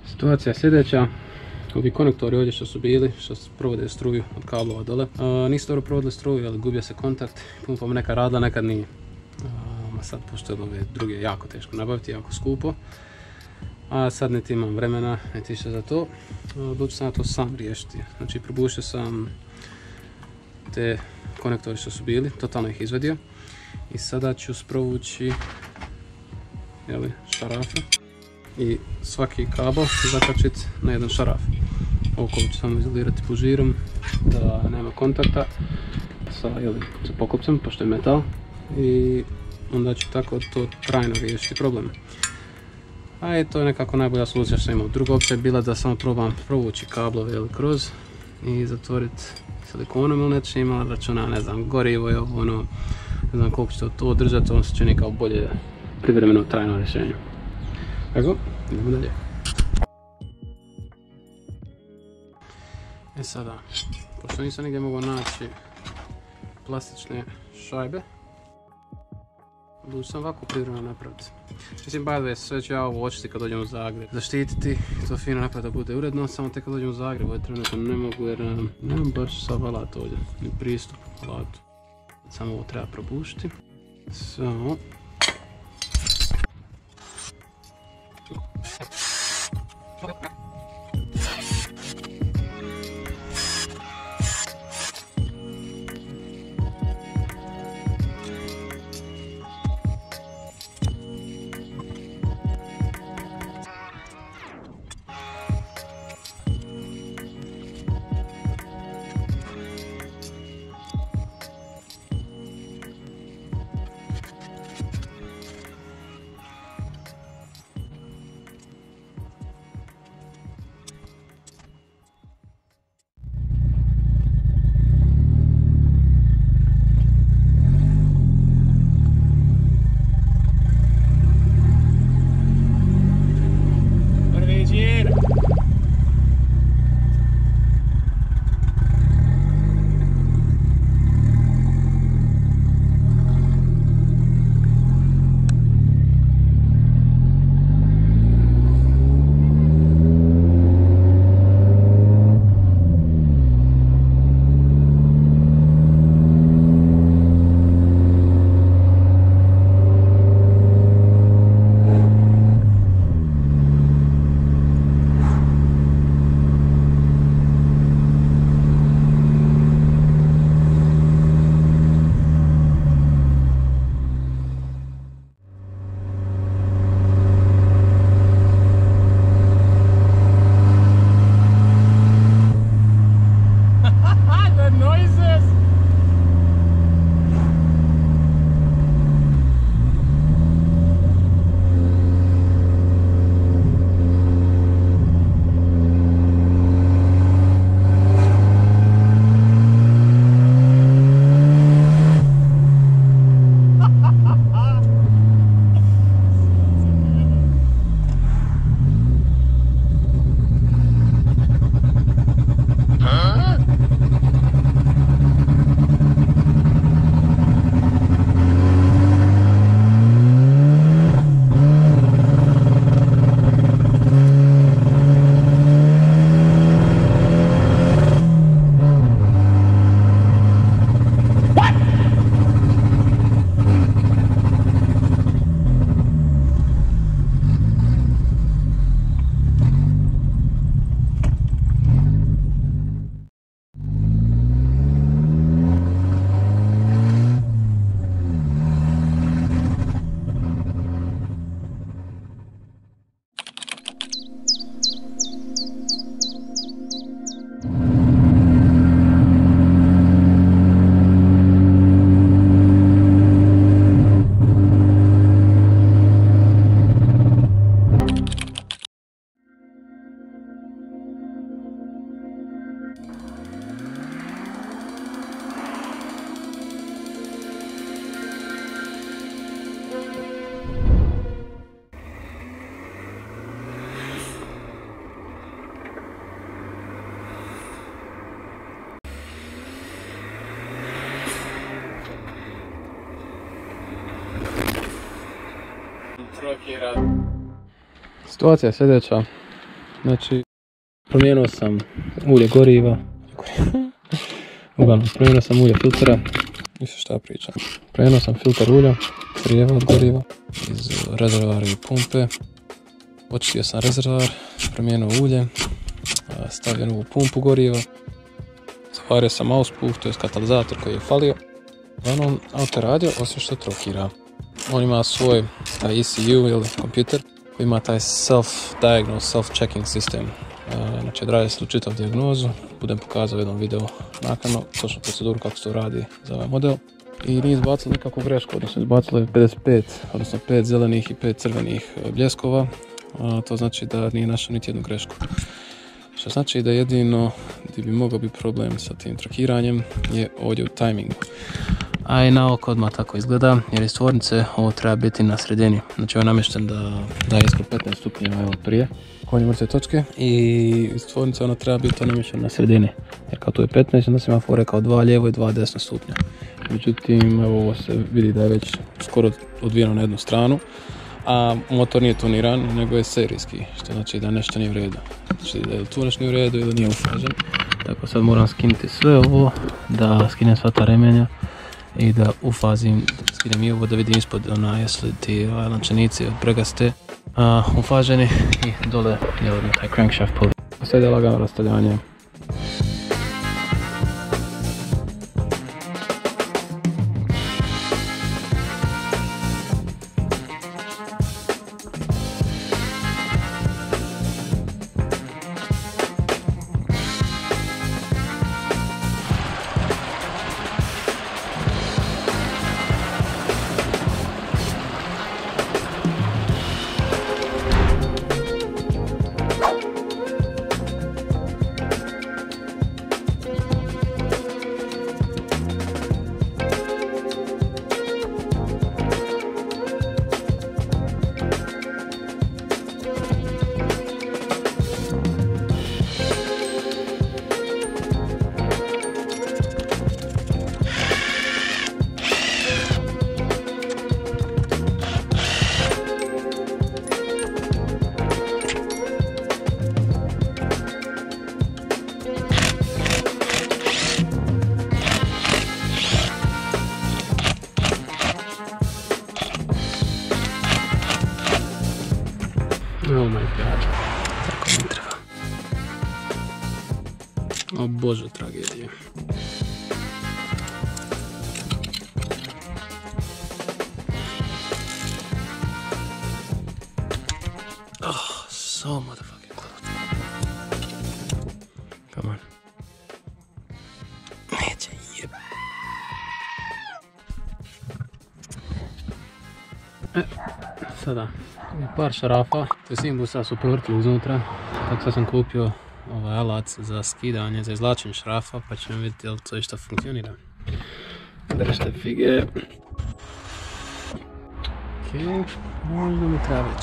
Situacija je sljedeća. Ovi konektori ovdje što su bili, što provode struju od kablova dole, nisu dobro provodili struju, ali gubio se kontakt. Pumpa mu nekad radila, nekad nije. Sad, pošto je ove druge jako teško nabaviti, jako skupo, a sad niti imam vremena, niti išta za to, odlučio sam na to sam riješiti. Znači, probušio sam te konektori što su bili, totalno ih izvadio i sada ću sprovući šarafe i svaki kabel zakačiti na jedan šaraf. Ovo ću samo izolirati pužirom da nema kontakta sa poklopcem, pošto je metal, i onda ću tako to trajno riješiti problem. A i to je nekako najbolja solucija što sam imao. Druga opcija je bila da samo probam provući kablove kroz i zatvoriti silikonom ili nečim, ali računa, ne znam, gorivo je ono, ne znam koliko će to održati, ono se čini kao bolje privremeno trajno rješenje. Tako, idemo dalje. Sada, pošto nisam nigdje mogao naći plastične šajbe, odlučio sam ovako privremeno napraviti. Mislim, by the way, sve ću ja ovo očistiti kad dođem u Zagreb. Zaštititi, to fino napraviti da bude uredno, samo tek kad dođem u Zagreb, ovo trenutno ne mogu jer nemam baš sav alat ovdje, ni pristup alatu. Samo ovo treba probušiti. Samo. Situacija je sljedeća. Znači, promijenio sam ulje goriva. Uglavnom, promijenio sam ulje filtera. Mislim šta pričam. Promijenio sam filter ulja, prijeva od goriva iz rezervoara i pumpe. Očistio sam rezervoar, promijenio ulje, stavio novu pumpu goriva. Zavario sam auspuh, to je katalizator koji je falio. Uglavnom, auto je radio, osim što trokira. On ima svoj taj ECU ili kompjuter koji ima taj self-diagnose, self-checking sistem. Znači, odradio sam čitav dijagnozu, budem pokazao u jednom videu naknadno, točnu proceduru kako se to radi za ovaj model. I nije izbacilo nikakvu grešku, odnosno izbacilo je 55, odnosno 5 zelenih i 5 crvenih bljeskova. To znači da nije našao niti jednu grešku. Što znači da jedino gdje bi mogao biti problem sa tim trakiranjem je ovdje u timingu. A i na oko odmah tako izgleda, jer iz tvornice ovo treba biti na sredini. Znači ovo je namješten da je ispod 15 stupnjeva evo prije konje mrtve točke i iz tvornice ono treba biti namješten na sredini. Jer kao tu je 15, onda se ima fore kao 2 lijevo i 2 desno stupnja. Međutim, evo ovo se vidi da je već skoro odvijeno na jednu stranu. A motor nije tuniran, nego je serijski, što znači da nešto nije u redu. Znači da je tu nešto nije u redu ili nije ufažen. Tako sad moram skinuti sve ovo, da skinem sva ta remenja i da ufazim, skinem i ovo da vidim ispod jesu li ti lančanici od pregaste ufaženi i dole je odmah taj crankshaft pulley. Sad je lagano rastavljanje. Oh my god, tako mi treba. O bože, tragedije. Oh, so motherfucking close. Come on. Neće jeba. Sada, par šarafa, te simbusa su provrtili iznutra, tako sad sam kupio ovaj alat za skidanje, za izvlačenje šarafa, pa ćemo vidjeti jel to išta funkcionira. Držite fige. Ok, možda mi treba već.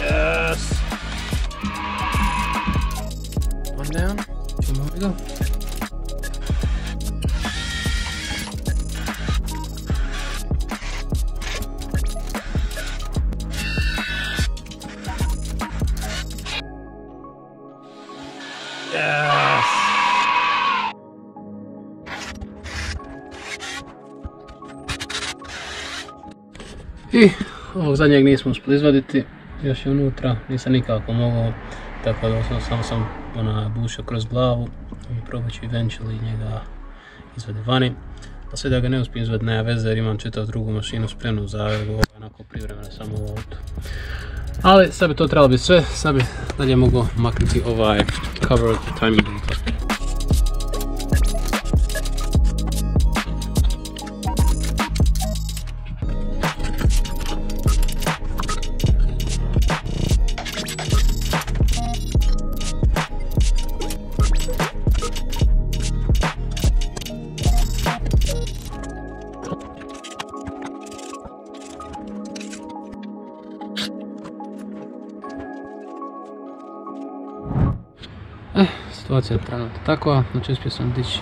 Yes! One down, 2 more to go. Yes! I ovog zadnjeg nismo uspjeli izvaditi, još je unutra, nisam nikako mogao, tako da samo sam bušio kroz glavu i probat ću eventually njega izvadi vani. A sve da ga ne uspijem izvadi, nema veze jer imam čitav drugu mašinu spremnu u Zagrebu, ovo je onako privremeno samo u autu. Ali sad bi to trebalo biti sve, sad bi dalje mogu maknuti ovaj cover od timing unutra. situacija je trenutno takva, znači uspio sam dići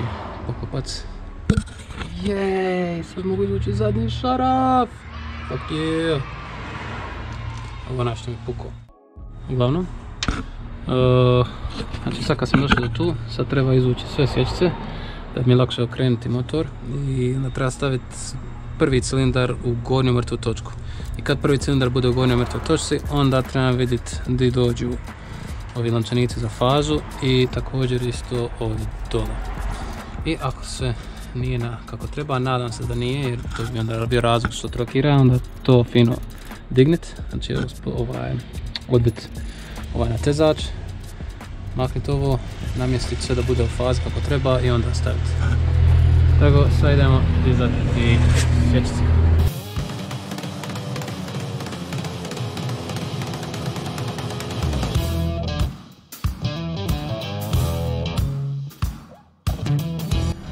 poklopac. Jej, sad mogu izvući zadnji šaraf! Fuck yeah! Ovo nešto mi pukao. Uglavnom, znači sad kad sam došao do tu, sad treba izvući sve svječice da mi je lakše okrenuti motor i onda treba staviti prvi cilindar u gornju mrtvu točku. I kad prvi cilindar bude u gornjoj mrtvoj točci, onda treba vidjeti gdje dođu ovi lančanici za fazu i također isto ovdje dole. I ako se nije kako treba, nadam se da nije, jer to bi onda bio razlog što trokira, onda to fino dignit, znači odbiti ovaj natezač, makniti ovo, namjestiti sve da bude u fazi kako treba i onda staviti. Tako, sad idemo dizati i svječice.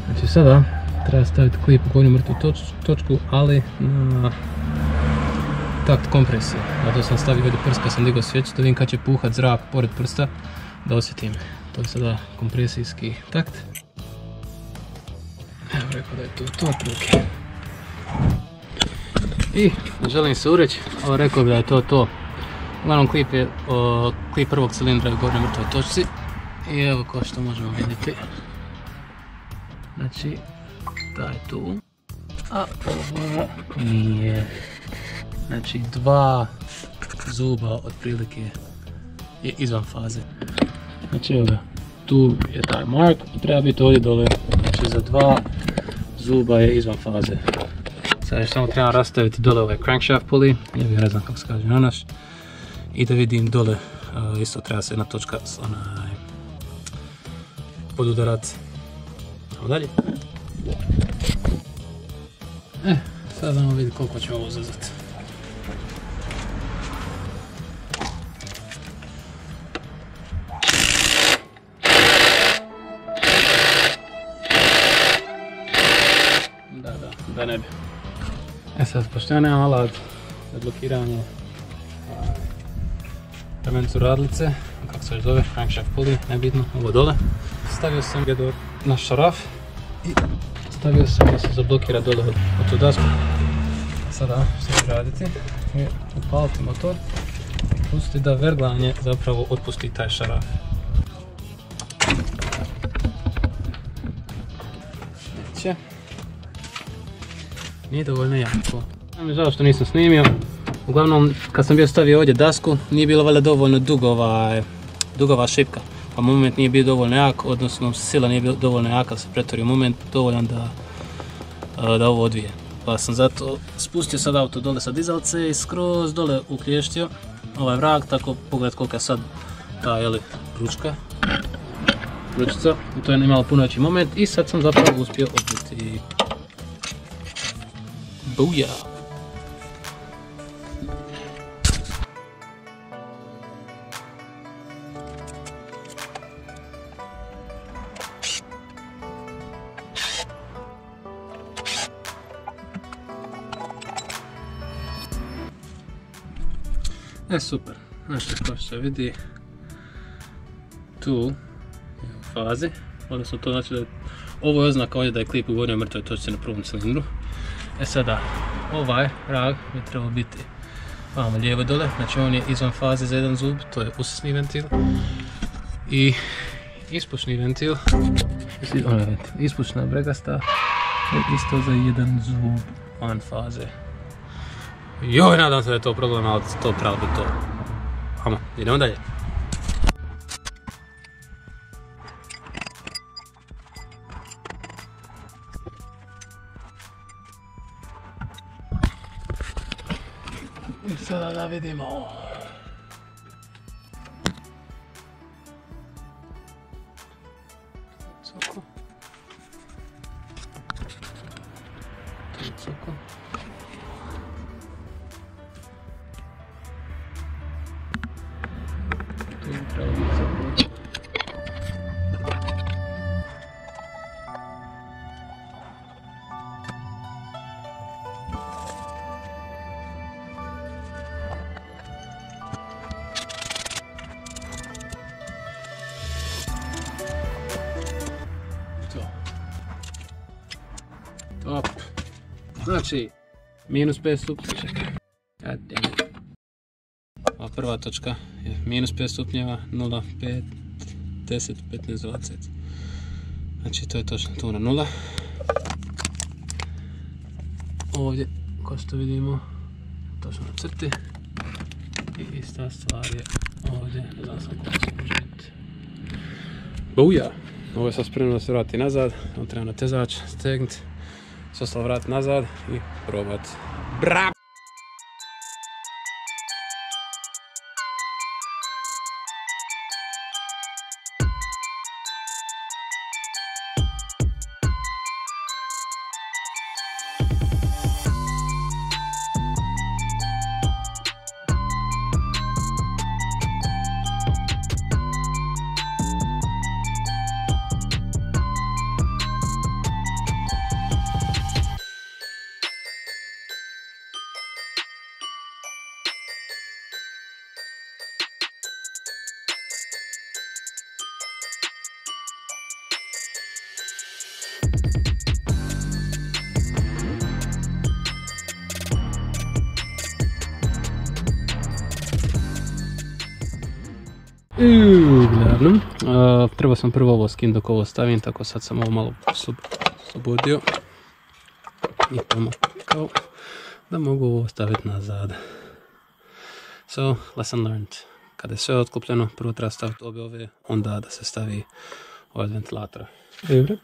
Znači sada treba staviti klip u gornju mrtvu točku, ali na takt kompresije. Zato sam stavio ovdje prst kad sam digao svječicu, da vidim kad će puhat zrak pored prsta, da osjetim. To je sada kompresijski takt. Evo, rekao da je to otprilike. I ne želim se ureći, ali rekao bi da je to. Uglavnom klip prvog cilindra je u gornjoj mrtvoj točci. I evo kao što možemo vidjeti. Znači, da je tu. A ovo nije. Znači, dva zuba otprilike je izvan faze. Znači evo ga, tu je taj mark, treba biti ovdje dole. Znači za dva zuba je izvan faze. Sad još samo trebam rastaviti dole ovaj crankshaft pulley, ne znam kako se kaže na naš. I da vidim dole, isto treba se jedna točka podudarat. Idemo dalje. Sad ćemo vidjeti koliko će ovo zazati. Da ne bi. Sad, pošto ja nemam alat za blokiranje ramencu radlice, kako se već zove, crankshaft pulley, nebitno, ovo dole. Stavio sam ga na šaraf i stavio sam da se zablokira dole od tu dasku. Sada što ću raditi je upaliti motor i pustiti da verglanje zapravo otpusti taj šaraf. Neće. Nije dovoljno jako. Mi je žao što nisam snimio. Uglavnom, kad sam bio stavio ovdje dasku, nije bilo valjda dovoljno dugova šipka. Pa moment nije bio dovoljno jak, odnosno sila nije bila dovoljno jaka da se pretvori u moment dovoljan da ovo odvije. Pa sam zato spustio sad auto dole sa dizalce i skroz dole uklještio ovaj vrag, tako pogledaj koliko je sad ta ručica. I to je imalo puno veći moment i sad sam zapravo uspio odbiti. Booyah! Super, znači kao što se vidi tu je u fazi, odnosno to znači da je ovo je oznaka ovdje da je klip u gornjoj mrtvoj točci na prvom cilindru. Sada ovaj rag bi trebao biti vamo lijevo dole, znači on je izvan faze za jedan zub, to je usisni ventil i ispušni ventil, ispušna bregasta je isto za jedan zub van faze. Joj, nadam se da je to problem, ali to pravo bi to. Ajmo, idemo dalje. I sada da vidimo. Coko. Coko. Znači, minus 5 stupnjeva, čekaj. Ova prva točka je minus 5 stupnjeva, 0, 5, 10, 15, 20. Znači to je točno tu na 0. Ovdje, ko što vidimo, točno na crti. I ista stvar je ovdje, ne znam sam kako se može vidjeti. Booyah! Ovo je sad spremno da se vrati nazad, ovo treba na tezač, stegnut, se ostalo vrati nazad i probat. Bra! Uglavnom, trebao sam prvo ovo skin dok ovo stavim, tako sad sam ovo malo oslobodio i pomakao da mogu ovo staviti nazad. So, lesson learned. Kada je sve otklopljeno, prvo treba staviti ove, onda da se stavi ovaj ventilator. Dobro.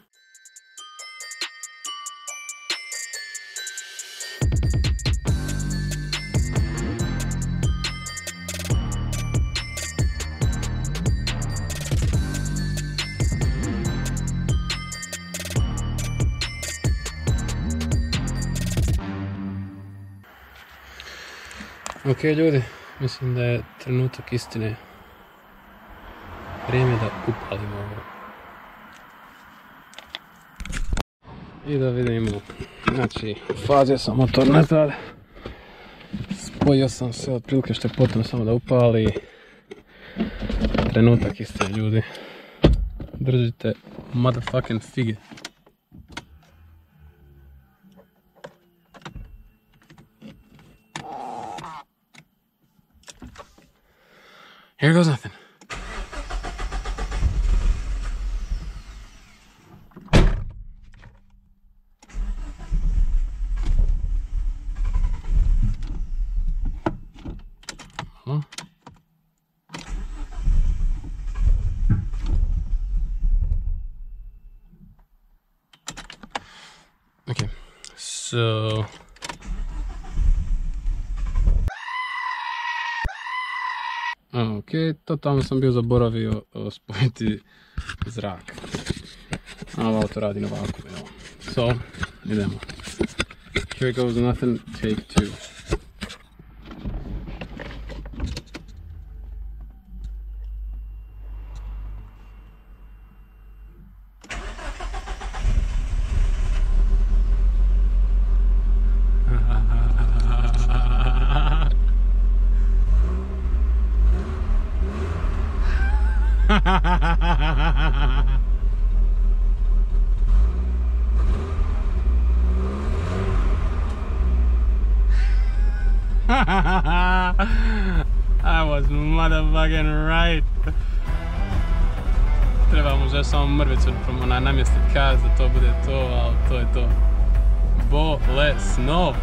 Ok ljudi, mislim da je trenutak istine. Vrijeme da upalimo ovo. I da vidimo. Znači, ufazio sam motor nazad. Spojio sam se otprilike što je potrebno samo da upali. Trenutak istine ljudi. Držite motherfucking fige. Here goes nothing. Hello? Okay, so ok, totalno sam bio zaboravio spojiti zrak. A ovo to radi na ovako, evo. So, idemo. Here goes nothing, take 2. I was motherfucking right. Treba možda samo mrvicu namjestiti kaz da to bude to, ali to je to. Bolesno.